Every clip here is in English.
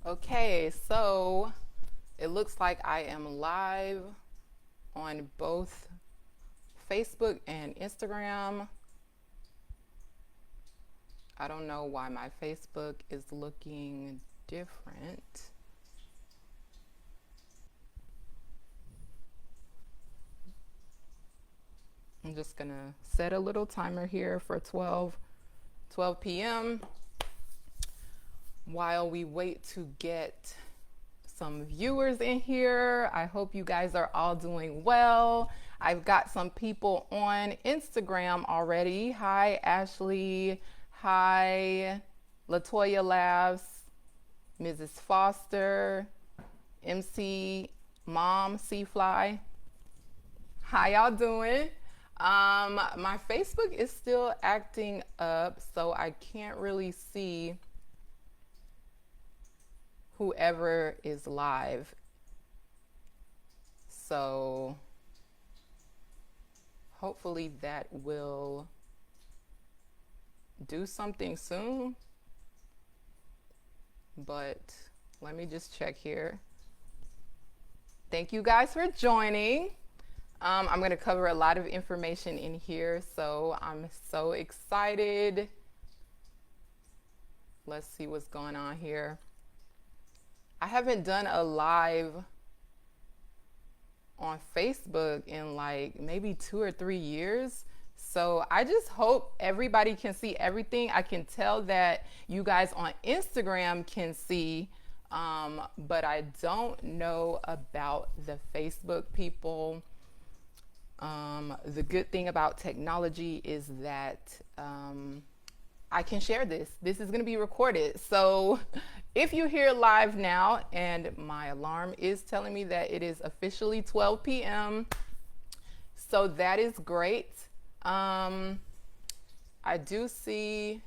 Okay, so it looks like I am live on both Facebook and Instagram. I don't know why my Facebook is looking different. I'm just gonna set a little timer here for 12 p.m. while we wait to get some viewers in here. I hope you guys are all doing well. I've got some people on Instagram already. Hi, Ashley. Hi, Latoya Laughs, Mrs. Foster, MC Mom C-Fly. How y'all doing? My Facebook is still acting up, so I can't really see whoever is live. So hopefully that will do something soon. But let me just check here. Thank you guys for joining. I'm going to cover a lot of information in here, so I'm so excited. Let's see what's going on here. I haven't done a live on Facebook in like maybe 2 or 3 years. So I just hope everybody can see everything. I can tell that you guys on Instagram can see, but I don't know about the Facebook people. The good thing about technology is that I can share this. This is going to be recorded. So if you're here live now, and my alarm is telling me that it is officially 12 p.m. So that is great. I do see,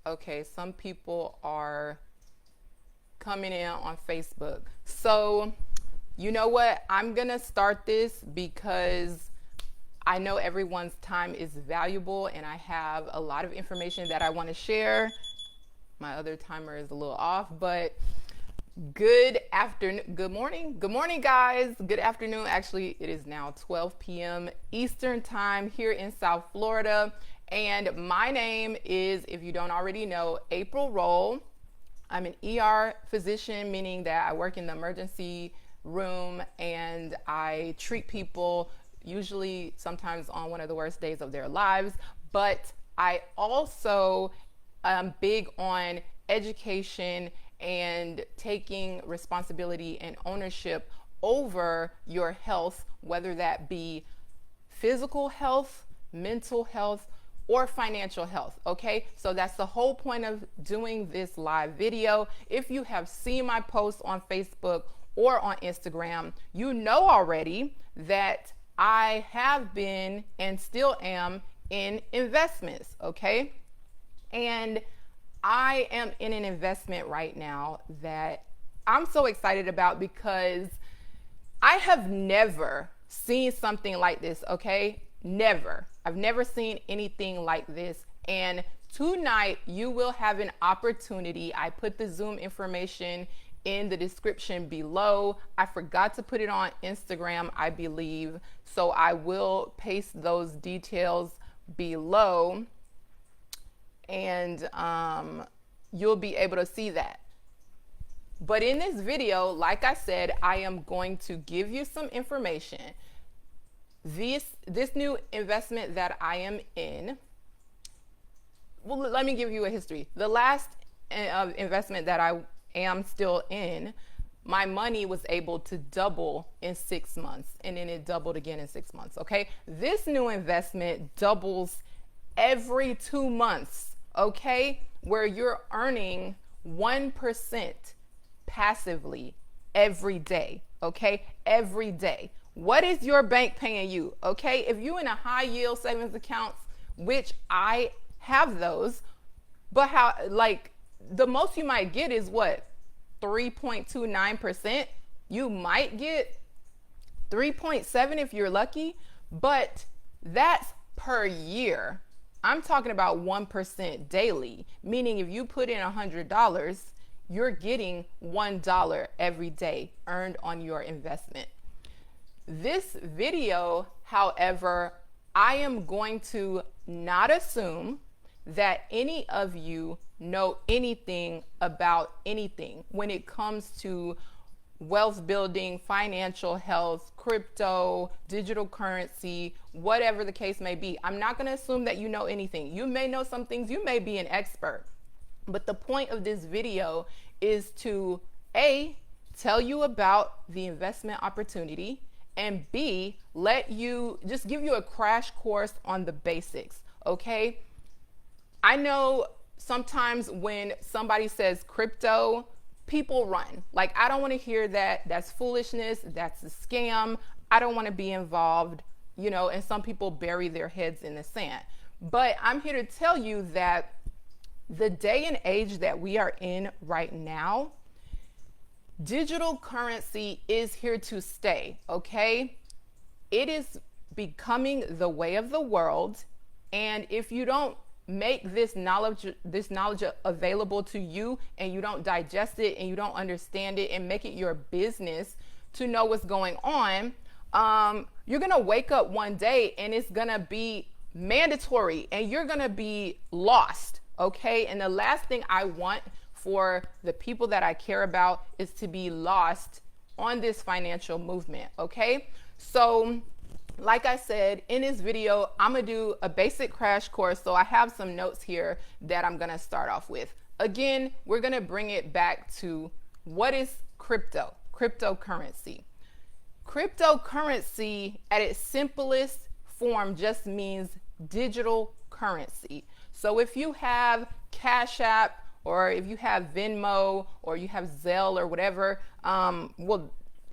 okay, some people are coming in on Facebook. So you know what? I'm going to start this because I know everyone's time is valuable and I have a lot of information that I want to share. My other timer is a little off, but good morning guys. Good afternoon. Actually, it is now 12 p.m. Eastern time here in South Florida. And my name is, if you don't already know, April Roll. I'm an ER physician, meaning that I work in the emergency room and I treat people usually sometimes on one of the worst days of their lives. But I also am big on education and taking responsibility and ownership over your health, whether that be physical health, mental health, or financial health. Okay, so that's the whole point of doing this live video. If you have seen my posts on Facebook or on Instagram, you know already that I have been and still am in investments, okay? And I am in an investment right now that I'm so excited about because I have never seen something like this, okay? Never. I've never seen anything like this. And tonight you will have an opportunity. I put the Zoom information in the description below. I forgot to put it on Instagram, I believe. So I will paste those details below and you'll be able to see that. But in this video, like I said, I am going to give you some information. This new investment that I am in, well, let me give you a history. The last investment that I am still in, my money was able to double in 6 months, and then it doubled again in 6 months. Okay, this new investment doubles every 2 months. Okay, where you're earning 1% passively every day. Okay, every day. What is your bank paying you? Okay, if you in a high yield savings accounts, which I have those, but how, like, the most you might get is what? 3.29%. You might get 3.7 if you're lucky, but that's per year. I'm talking about 1% daily, meaning if you put in $100, you're getting $1 every day earned on your investment. This video, however, I am going to not assume that any of you know anything about anything when it comes to wealth building, financial health, crypto, digital currency, whatever the case may be. I'm not going to assume that you know anything. You may know some things, you may be an expert. But the point of this video is to A, tell you about the investment opportunity, and B, just give you a crash course on the basics, okay? I know sometimes when somebody says crypto, people run. Like, I don't want to hear that. That's foolishness. That's a scam. I don't want to be involved, and some people bury their heads in the sand. But I'm here to tell you that the day and age that we are in right now, digital currency is here to stay, okay? It is becoming the way of the world. And if you don't make this knowledge available to you, and you don't digest it, and you don't understand it, and make it your business to know what's going on, you're gonna wake up one day and it's gonna be mandatory and you're gonna be lost, okay? And the last thing I want for the people that I care about is to be lost on this financial movement, okay? So like I said, in this video, I'm gonna do a basic crash course. So I have some notes here that I'm gonna start off with. Again, we're gonna bring it back to what is cryptocurrency. Cryptocurrency at its simplest form just means digital currency. So if you have Cash App, or if you have Venmo, or you have Zelle or whatever,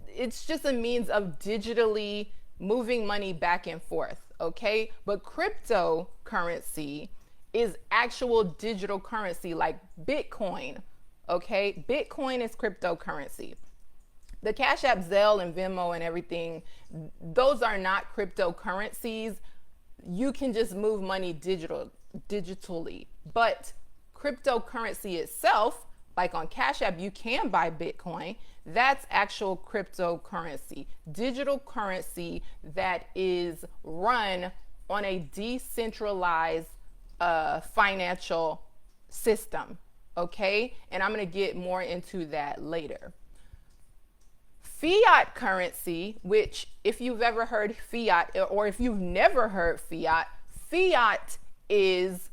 it's just a means of digitally moving money back and forth, okay? But cryptocurrency is actual digital currency like Bitcoin, okay? Bitcoin is cryptocurrency. The Cash App, Zelle, and Venmo and everything, those are not cryptocurrencies. You can just move money digitally. But cryptocurrency itself, like on Cash App, you can buy Bitcoin. That's actual cryptocurrency, digital currency that is run on a decentralized financial system, okay? And I'm gonna get more into that later. Fiat currency, which if you've ever heard fiat, or if you've never heard fiat, fiat is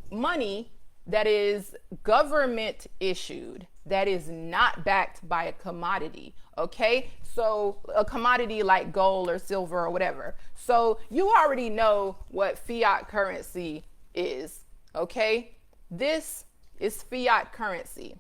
money that is government issued, that is not backed by a commodity, okay? So a commodity like gold or silver or whatever. So you already know what fiat currency is, okay? This is fiat currency.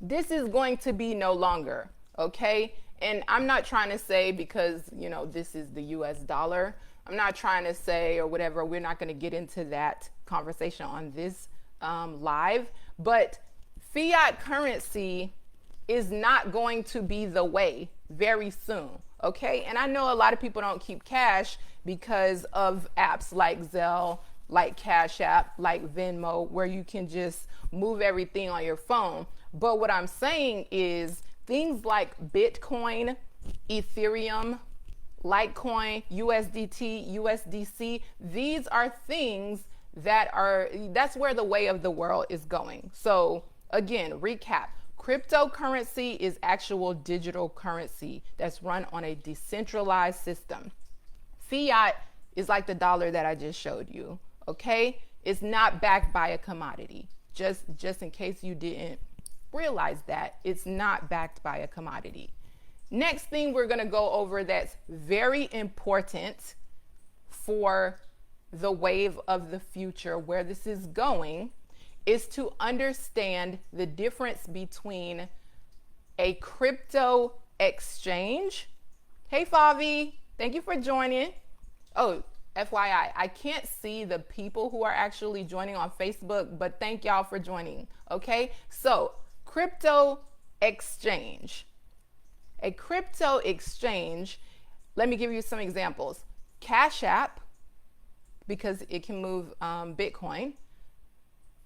This is going to be no longer, okay? And I'm not trying to say because, this is the US dollar. I'm not trying to say or whatever. We're not going to get into that conversation on this live, but fiat currency is not going to be the way very soon, okay? And I know a lot of people don't keep cash because of apps like Zelle, like Cash App, like Venmo, where you can just move everything on your phone. But what I'm saying is things like Bitcoin, Ethereum, Litecoin, USDT, USDC, these are things that's where the way of the world is going. So again, recap, cryptocurrency is actual digital currency that's run on a decentralized system. Fiat is like the dollar that I just showed you, okay? It's not backed by a commodity. Just in case you didn't realize that, it's not backed by a commodity. Next thing we're gonna go over that's very important for the wave of the future, where this is going, is to understand the difference between a crypto exchange. Hey Favi, thank you for joining. Oh, FYI, I can't see the people who are actually joining on Facebook, but thank y'all for joining, okay? So, crypto exchange. A crypto exchange, let me give you some examples. Cash App, because it can move Bitcoin.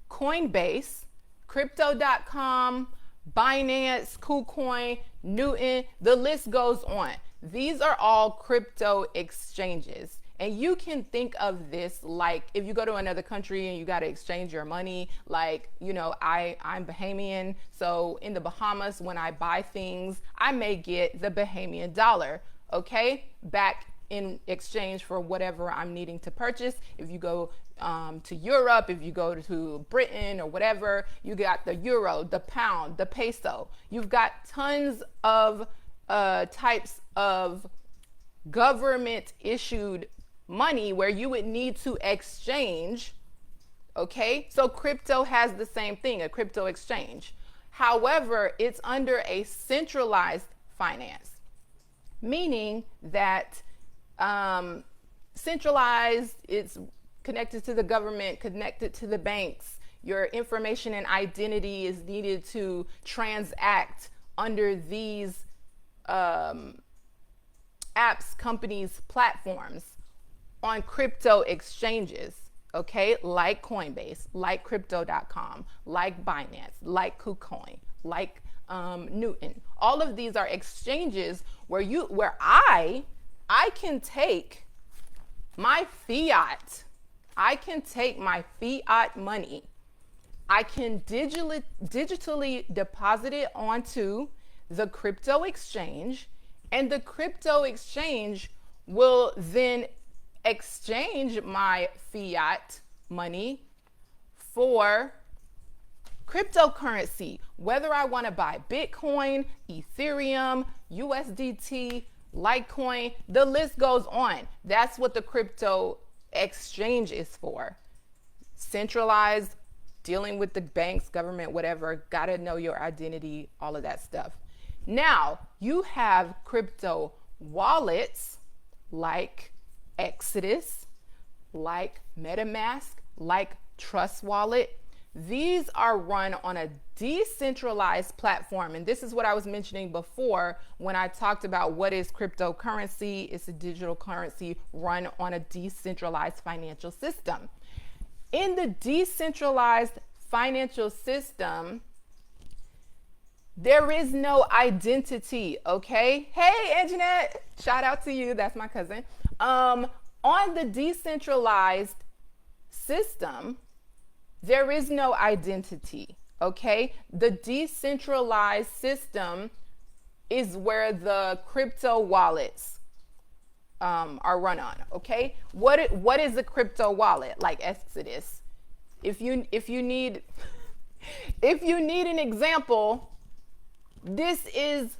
Coinbase, Crypto.com, Binance, KuCoin, Newton, the list goes on. These are all crypto exchanges. And you can think of this like if you go to another country and you got to exchange your money, like, you know, I'm Bahamian. So in the Bahamas, when I buy things, I may get the Bahamian dollar, okay, back in exchange for whatever I'm needing to purchase. If you go to Europe, if you go to Britain or whatever, you got the euro, the pound, the peso. You've got tons of types of government issued money where you would need to exchange. Okay, so crypto has the same thing, a crypto exchange. However, it's under a centralized finance, meaning that centralized, it's connected to the government, connected to the banks. Your information and identity is needed to transact under these apps, companies, platforms on crypto exchanges, okay, like Coinbase, like Crypto.com, like Binance, like KuCoin, like Newton. All of these are exchanges where I can take my fiat, I can take my fiat money, I can digitally deposit it onto the crypto exchange, and the crypto exchange will then exchange my fiat money for cryptocurrency, whether I want to buy Bitcoin, Ethereum, USDT, Litecoin, the list goes on. That's what the crypto exchange is for. Centralized, dealing with the banks, government, whatever, gotta know your identity, all of that stuff. Now, you have crypto wallets like Exodus, like MetaMask, like Trust Wallet. These are run on a decentralized platform. And this is what I was mentioning before when I talked about what is cryptocurrency. It's a digital currency run on a decentralized financial system. In the decentralized financial system, there is no identity, okay? Hey, Anjanette, shout out to you. That's my cousin. On the decentralized system, there is no identity, okay? The decentralized system is where the crypto wallets are run on, okay? What is a crypto wallet like Exodus? If you need an example, this is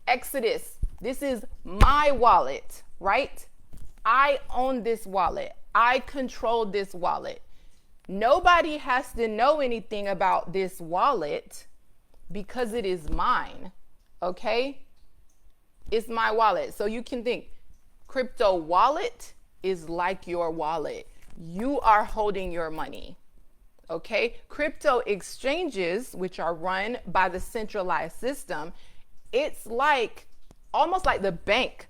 Exodus. This is my wallet, right? I own this wallet. I control this wallet. Nobody has to know anything about this wallet because it is mine, okay? It's my wallet. So you can think crypto wallet is like your wallet. You are holding your money, okay? Crypto exchanges, which are run by the centralized system, it's like almost like the bank.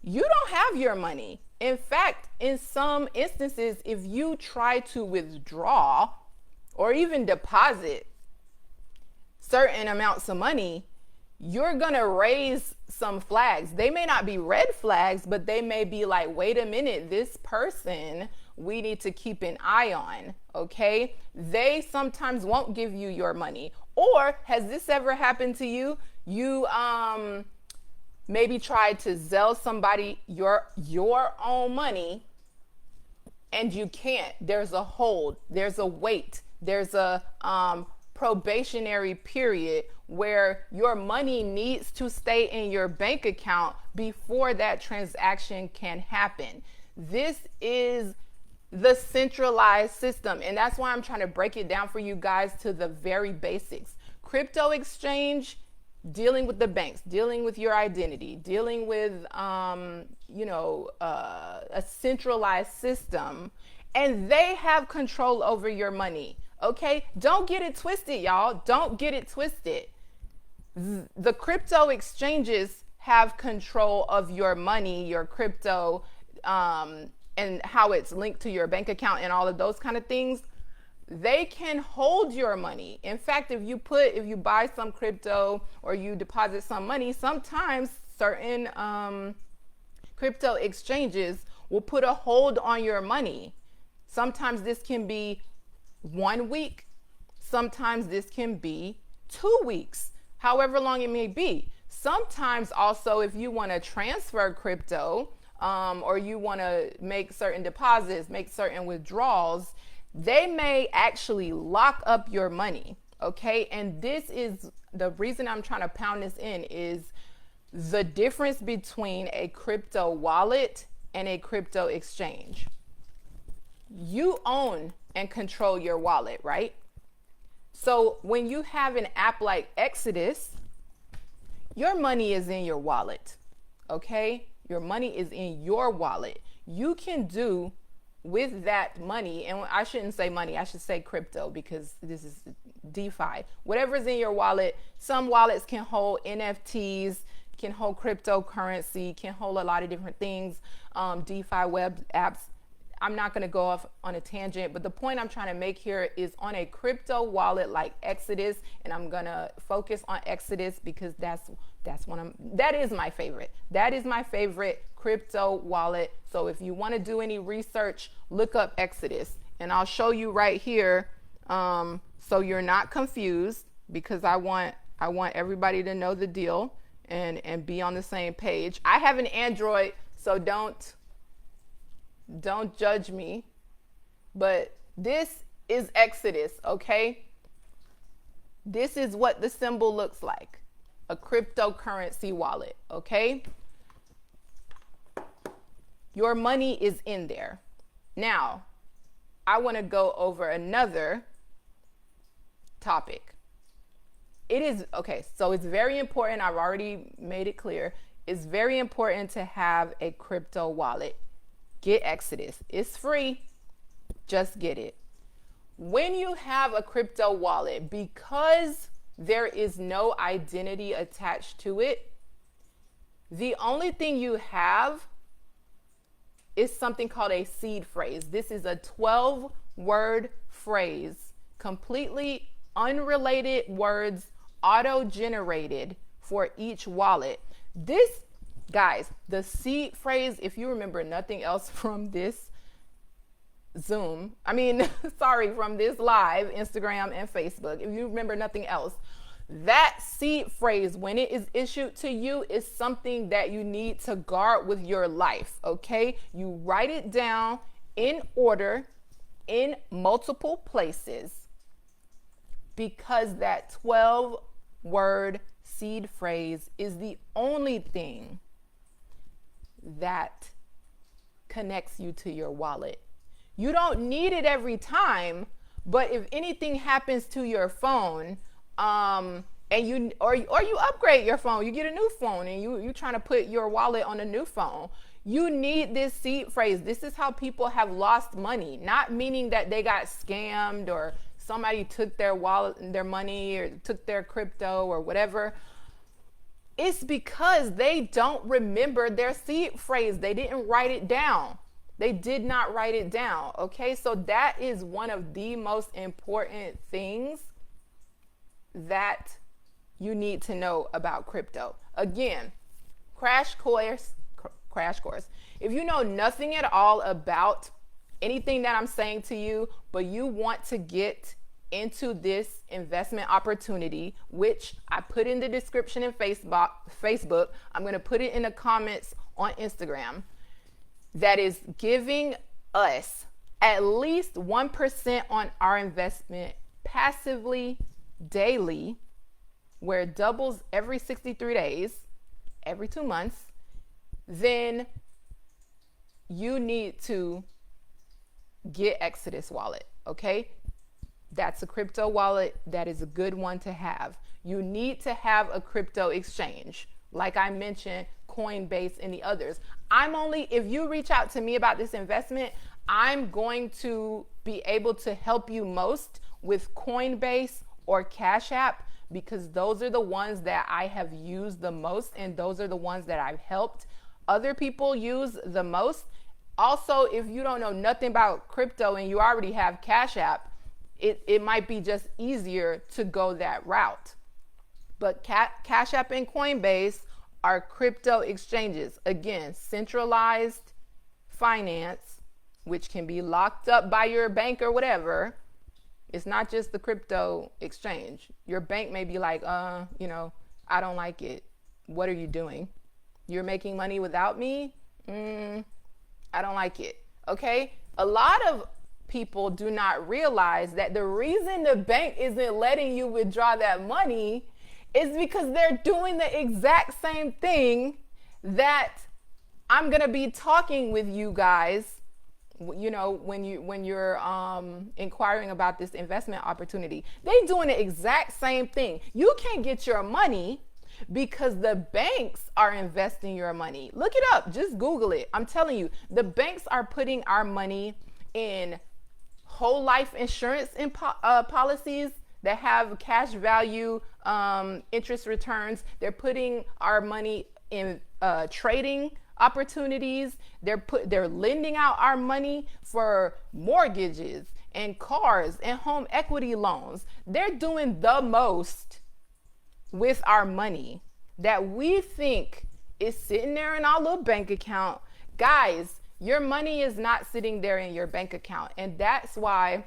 You don't have your money. In fact, in some instances, if you try to withdraw or even deposit certain amounts of money, you're gonna raise some flags. They may not be red flags, but they may be like, wait a minute, this person we need to keep an eye on, okay? They sometimes won't give you your money. Or has this ever happened to you? You maybe tried to Zelle somebody your own money and you can't. There's a hold, there's a wait, there's a probationary period where your money needs to stay in your bank account before that transaction can happen. This is the centralized system, and that's why I'm trying to break it down for you guys to the very basics. Crypto exchange, dealing with the banks, dealing with your identity, dealing with a centralized system, and they have control over your money. Okay, don't get it twisted, y'all. Don't get it twisted. The crypto exchanges have control of your money, your crypto, and how it's linked to your bank account and all of those kind of things. they can hold your money. In fact, if you buy some crypto or you deposit some money, sometimes certain crypto exchanges will put a hold on your money. Sometimes this can be 1 week. Sometimes this can be 2 weeks, however long it may be. Sometimes also, if you want to transfer crypto or you want to make certain deposits, make certain withdrawals, they may actually lock up your money. Okay. And this is the reason I'm trying to pound this in, is the difference between a crypto wallet and a crypto exchange. You own and control your wallet, right? So when you have an app like Exodus, your money is in your wallet. Okay. Your money is in your wallet. You can do with that money, and I shouldn't say money, I should say crypto, because this is DeFi. Whatever's in your wallet, some wallets can hold NFTs, can hold cryptocurrency, can hold a lot of different things, DeFi web apps. I'm not going to go off on a tangent, but the point I'm trying to make here is on a crypto wallet like Exodus, and I'm going to focus on Exodus because that is my favorite. That is my favorite crypto wallet. So if you want to do any research, look up Exodus, and I'll show you right here, so you're not confused, because I want everybody to know the deal and be on the same page. I have an Android, so don't judge me, but this is Exodus. Okay, this is what the symbol looks like, a cryptocurrency wallet. Okay, your money is in there. Now I want to go over another topic. It is okay, so it's very important, I've already made it clear, it's very important to have a crypto wallet. Get Exodus. It's free. Just get it. When you have a crypto wallet, because there is no identity attached to it, the only thing you have is something called a seed phrase. This is a 12-word phrase, completely unrelated words, auto-generated for each wallet. This, guys, the seed phrase, if you remember nothing else from this from this live, Instagram and Facebook, if you remember nothing else, that seed phrase, when it is issued to you, is something that you need to guard with your life. Okay, you write it down in order in multiple places, because that 12-word seed phrase is the only thing that connects you to your wallet. You don't need it every time, but if anything happens to your phone, and you upgrade your phone, you get a new phone, and you're trying to put your wallet on a new phone, you need this seed phrase. This is how people have lost money, not meaning that they got scammed or somebody took their wallet, their money, or took their crypto or whatever. It's because they don't remember their seed phrase. They didn't write it down. They did not write it down. Okay, so that is one of the most important things that you need to know about crypto. Again, crash course. If you know nothing at all about anything that I'm saying to you, but you want to get into this investment opportunity, which I put in the description in Facebook, I'm going to put it in the comments on Instagram, that is giving us at least 1% on our investment passively daily, where it doubles every 63 days, every 2 months, then you need to get Exodus wallet. Okay, that's a crypto wallet. That is a good one to have. You need to have a crypto exchange, like I mentioned, Coinbase and the others. If you reach out to me about this investment, I'm going to be able to help you most with Coinbase or Cash App, because those are the ones that I have used the most, and those are the ones that I've helped other people use the most. Also, if you don't know nothing about crypto and you already have Cash App, it might be just easier to go that route. But Cash App and Coinbase are crypto exchanges. Again, centralized finance, which can be locked up by your bank or whatever. It's not just the crypto exchange. Your bank may be like, I don't like it. What are you doing? You're making money without me? I don't like it. Okay? A lot of people do not realize that the reason the bank isn't letting you withdraw that money is because they're doing the exact same thing that I'm going to be talking with you guys, when you're inquiring about this investment opportunity. They're doing the exact same thing. You can't get your money because the banks are investing your money. Look it up. Just Google it. I'm telling you, the banks are putting our money in whole life insurance policies that have cash value, interest returns. They're putting our money in trading opportunities. They're lending out our money for mortgages and cars and home equity loans. They're doing the most with our money that we think is sitting there in our little bank account. Guys, your money is not sitting there in your bank account. And that's why,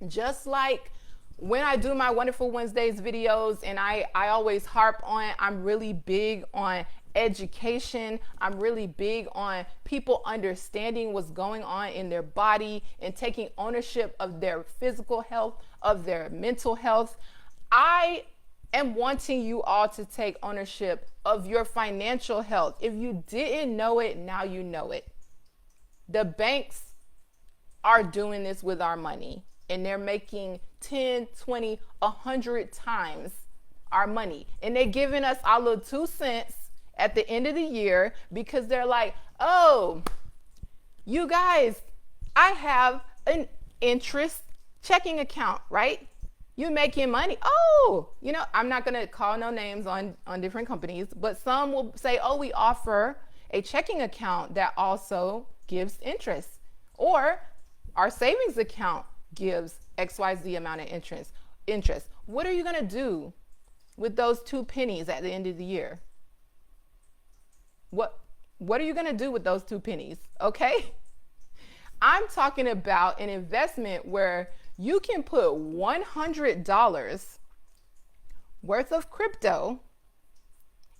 just like when I do my Wonderful Wednesdays videos, and I always harp on, I'm really big on education. I'm really big on people understanding what's going on in their body and taking ownership of their physical health, of their mental health. I am wanting you all to take ownership of your financial health. If you didn't know it, now you know it. The banks are doing this with our money, and they're making 10, 20, 100 times our money. And they're giving us our little 2 cents at the end of the year because they're like, oh, you guys, I have an interest checking account, right? You making money. Oh, I'm not going to call no names on different companies, but some will say, oh, we offer a checking account that also gives interest, or our savings account gives XYZ amount of interest. What are you going to do with those 2 pennies at the end of the year? What are you going to do with those 2 pennies? Okay. I'm talking about an investment where you can put $100 worth of crypto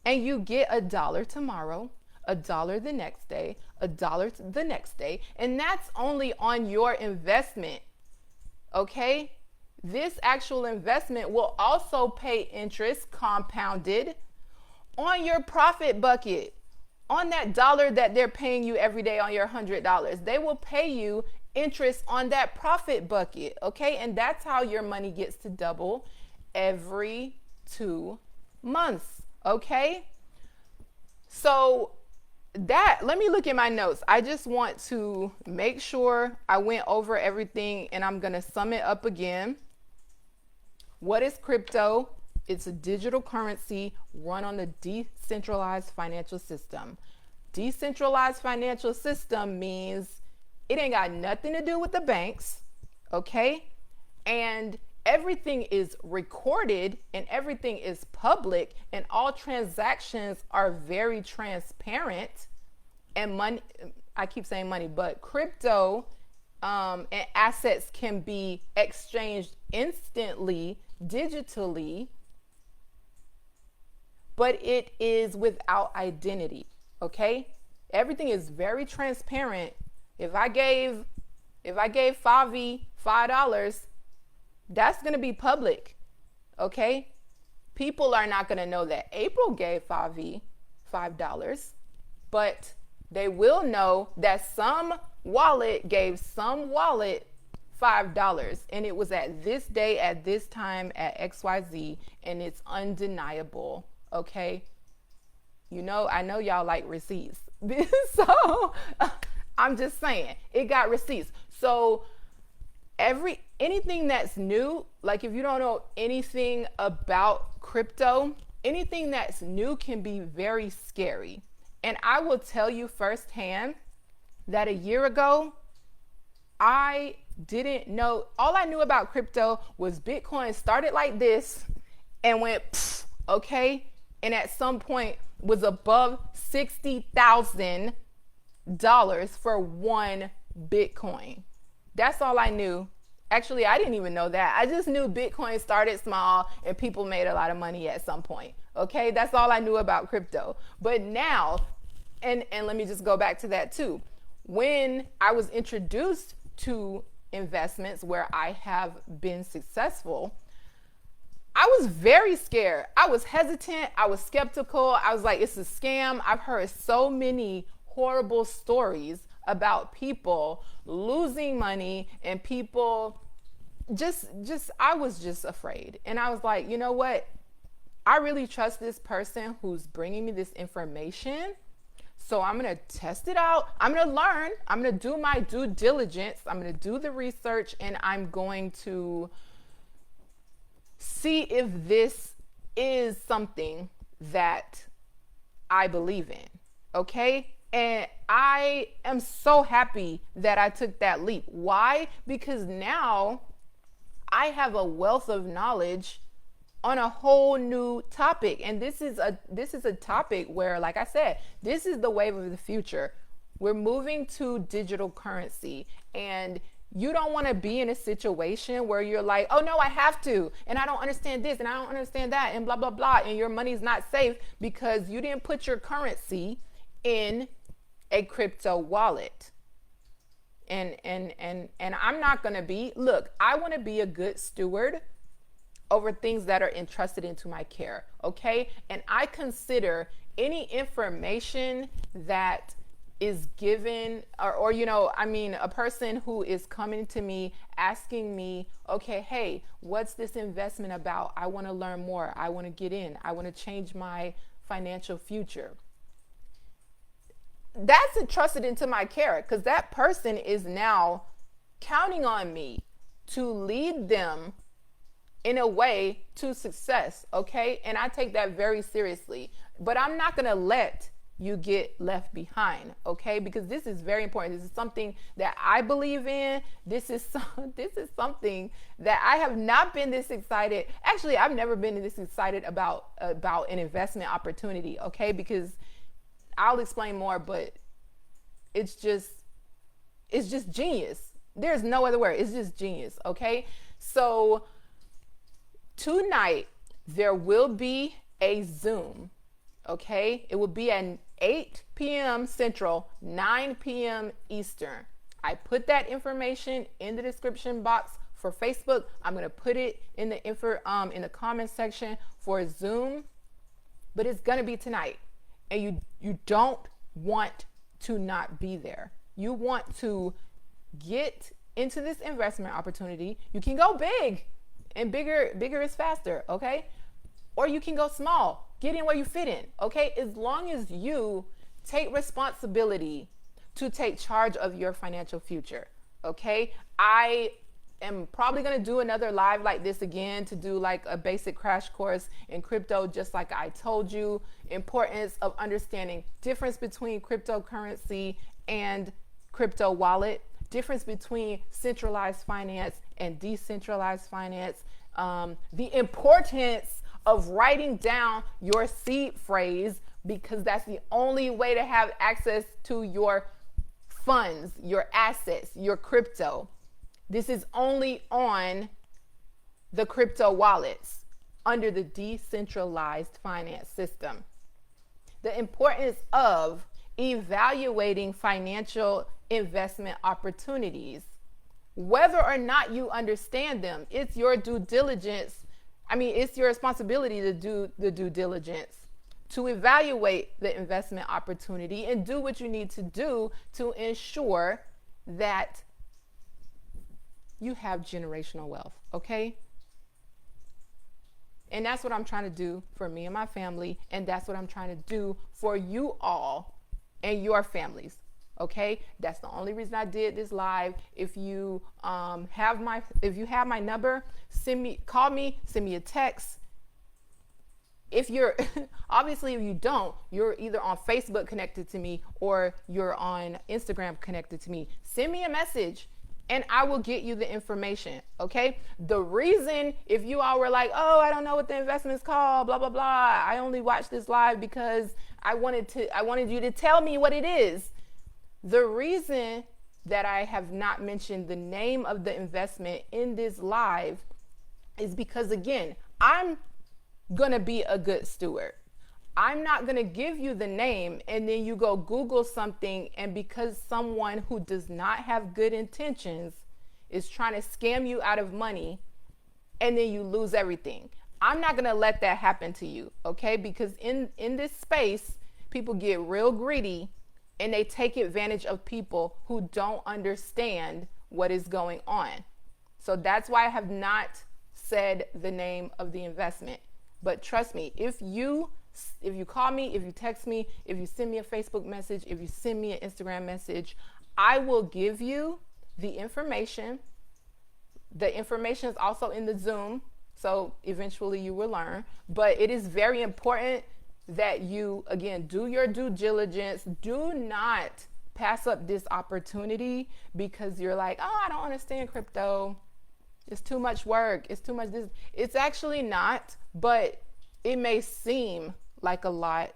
and you get $1 tomorrow, $1 the next day, $1 the next day. And that's only on your investment. Okay. This actual investment will also pay interest compounded on your profit bucket. On that dollar that they're paying you every day on your $100, they will pay you interest on that profit bucket. Okay. And that's how your money gets to double every 2 months. Okay. So let me look at my notes. I just want to make sure I went over everything, and I'm going to sum it up again. What is crypto? It's a digital currency run on the decentralized financial system. Decentralized financial system means it ain't got nothing to do with the banks, okay? And everything is recorded and everything is public, and all transactions are very transparent. And money, I keep saying money, but crypto and assets can be exchanged instantly, digitally, but it is without identity, okay? Everything is very transparent. If I gave Favi $5, that's going to be public, okay? People are not going to know that April gave Favi $5, but they will know that some wallet gave some wallet $5, and it was at this day, at this time, at XYZ, and it's undeniable. Okay. I know y'all like receipts. So I'm just saying it got receipts. So anything that's new, like if you don't know anything about crypto, anything that's new can be very scary. And I will tell you firsthand that a year ago, I didn't know. All I knew about crypto was Bitcoin started like this and went, pfft, okay? And at some point was above $60,000 for one Bitcoin. That's all I knew. Actually, I didn't even know that. I just knew Bitcoin started small and people made a lot of money at some point. Okay, that's all I knew about crypto. But now, and let me just go back to that too. When I was introduced to investments where I have been successful, I was very scared. I was hesitant. I was skeptical. I was like, it's a scam. I've heard so many horrible stories about people losing money and people I was just afraid. And I was like, you know what? I really trust this person who's bringing me this information. So I'm going to test it out. I'm going to learn. I'm going to do my due diligence. I'm going to do the research, and I'm going to see if this is something that I believe in. Okay? And I am so happy that I took that leap. Why? Because now I have a wealth of knowledge on a whole new topic. And this is a topic where, like I said, this is the wave of the future. We're moving to digital currency, and you don't want to be in a situation where you're like, oh no, I have to, and I don't understand this and I don't understand that, and blah, blah, blah. And your money's not safe because you didn't put your currency in a crypto wallet. And I'm not going to be, look, I want to be a good steward over things that are entrusted into my care. Okay. And I consider any information that is given or a person who is coming to me asking me, okay, hey, what's this investment about? I want to learn more. I want to get in. I want to change my financial future. That's entrusted into my care because that person is now counting on me to lead them in a way to success. Okay. And I take that very seriously, but I'm not going to let you get left behind. Okay. Because this is very important. This is something that I believe in. This is something that I have not been this excited. Actually, I've never been this excited about an investment opportunity. Okay. Because I'll explain more, but it's just genius. There's no other word. It's just genius. Okay. So tonight there will be a Zoom. Okay. It will be at 8 p.m. Central, 9 p.m. Eastern. I put that information in the description box for Facebook. I'm going to put it in the comment section for Zoom, but it's going to be tonight. And you don't want to not be there. You want to get into this investment opportunity. You can go big, and bigger is faster, okay? Or you can go small, get in where you fit in, okay? As long as you take responsibility to take charge of your financial future, okay? I am probably going to do another live like this again to do like a basic crash course in crypto, just like I told you, importance of understanding difference between cryptocurrency and crypto wallet, difference between centralized finance and decentralized finance, the importance of writing down your seed phrase, because that's the only way to have access to your funds, your assets, your crypto. This is only on the crypto wallets under the decentralized finance system. The importance of evaluating financial investment opportunities, whether or not you understand them, it's your due diligence. It's your responsibility to do the due diligence, to evaluate the investment opportunity and do what you need to do to ensure that you have generational wealth, okay? And that's what I'm trying to do for me and my family, and that's what I'm trying to do for you all and your families, okay? That's the only reason I did this live. If you have my number, call me, send me a text. If you're obviously, if you don't, you're either on Facebook connected to me or you're on Instagram connected to me. Send me a message. and I will get you the information. Okay. The reason, if you all were like, oh, I don't know what the investment is called, blah, blah, blah. I only watched this live because I wanted you to tell me what it is. The reason that I have not mentioned the name of the investment in this live is because, again, I'm going to be a good steward. I'm not going to give you the name and then you go Google something, and because someone who does not have good intentions is trying to scam you out of money, and then you lose everything. I'm not going to let that happen to you, okay? Because in this space, people get real greedy and they take advantage of people who don't understand what is going on. So that's why I have not said the name of the investment. But trust me, if you call me, if you text me, if you send me a Facebook message, if you send me an Instagram message, I will give you the information. The information is also in the Zoom, so eventually you will learn. But it is very important that you, again, do your due diligence. Do not pass up this opportunity because you're like, oh, I don't understand crypto. It's too much work. It's too much this. It's actually not, but it may seem like a lot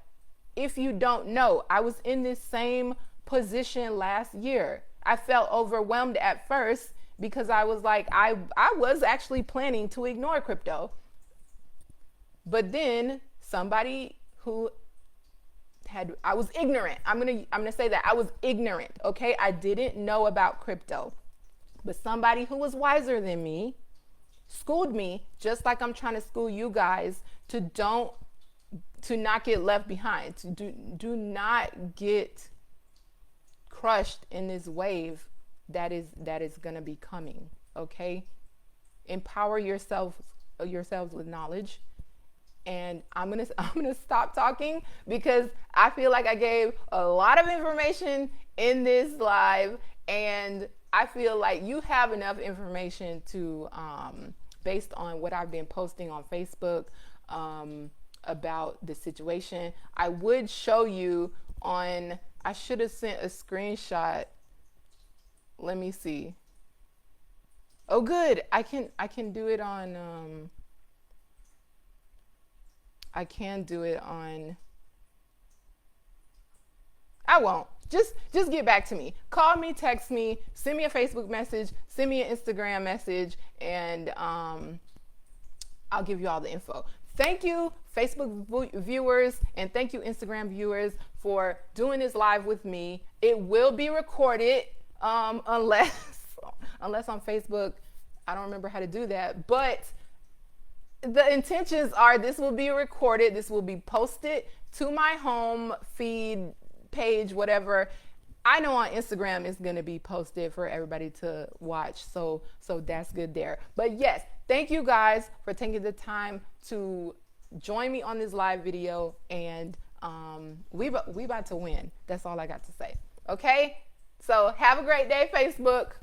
if you don't know. I was in this same position last year. I felt overwhelmed at first because I was like, I was actually planning to ignore crypto. But then somebody who I was ignorant. I'm gonna say that I was ignorant. Okay. I didn't know about crypto, but somebody who was wiser than me schooled me, just like I'm trying to school you guys to not get left behind, to do not get crushed in this wave that is going to be coming. Okay. Empower yourselves with knowledge. And I'm going to stop talking because I feel like I gave a lot of information in this live, and I feel like you have enough information to, based on what I've been posting on Facebook, about the situation. I would show you I should have sent a screenshot. Let me see. Oh, good. I can do it on, I won't. Just get back to me. Call me, text me, send me a Facebook message, send me an Instagram message, and I'll give you all the info. Thank you, Facebook viewers, and thank you, Instagram viewers, for doing this live with me. It will be recorded, unless on Facebook, I don't remember how to do that, but the intentions are this will be recorded. This will be posted to my home feed page, whatever. I know on Instagram it's going to be posted for everybody to watch. So that's good there. But yes, thank you guys for taking the time to join me on this live video, and we about to win. That's all I got to say. Okay? So have a great day, Facebook.